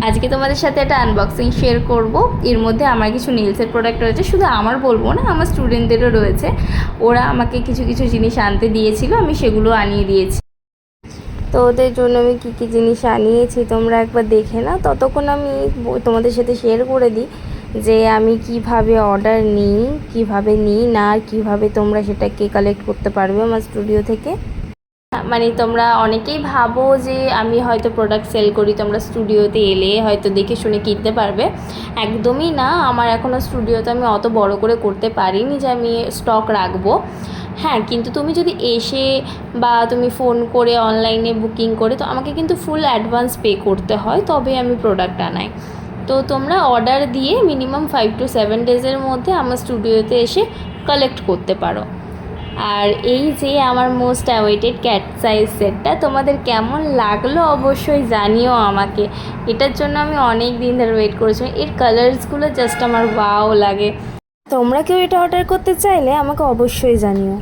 আজকে তোমাদের সাথে একটা আনবক্সিং শেয়ার করব। এর মধ্যে আমার কিছু নেলসের প্রোডাক্ট রয়েছে, শুধু আমার বলবো না, আমার স্টুডেন্টদেরও রয়েছে। ওরা আমাকে কিছু কিছু জিনিস আনতে দিয়েছিল, আমি সেগুলো আনিয়ে দিয়েছি। তো ওদের জন্য আমি কী কী জিনিস আনিয়েছি তোমরা একবার দেখে নাও। ততক্ষণ আমি তোমাদের সাথে শেয়ার করে দিই যে আমি কিভাবে অর্ডার নিই, কিভাবে নিই না, আর কীভাবে তোমরা সেটাকে কালেক্ট করতে পারবে আমার স্টুডিও থেকে। মানে তোমরা অনেকেই ভাবো যে আমি হয়তো প্রোডাক্ট সেল করি, তোমরা স্টুডিওতে এলে হয়তো দেখে শুনে কিনতে পারবে। একদমই না, আমার এখনও স্টুডিওতে আমি অত বড় করে করতে পারিনি যে আমি স্টক রাখবো। হ্যাঁ, কিন্তু তুমি যদি এসে বা তুমি ফোন করে অনলাইনে বুকিং করে, তো আমাকে কিন্তু ফুল অ্যাডভান্স পে করতে হয়, তবে আমি প্রোডাক্ট আনাই। তো তোমরা অর্ডার দিয়ে মিনিমাম 5 to 7 ডেজের মধ্যে আমার স্টুডিওতে এসে কালেক্ট করতে পারো। আর এই যে আমার মোস্ট অ্যাওয়েটেড ক্যাট সাইজ সেটটা তোমাদের কেমন লাগলো অবশ্যই জানিও আমাকে। এটার জন্য আমি অনেক দিন ধরে ওয়েট করেছি। এর কালার্সগুলো জাস্ট আমার ওয়াও লাগে। তোমরা কেউ এটা অর্ডার করতে চাইলে আমাকে অবশ্যই জানিও।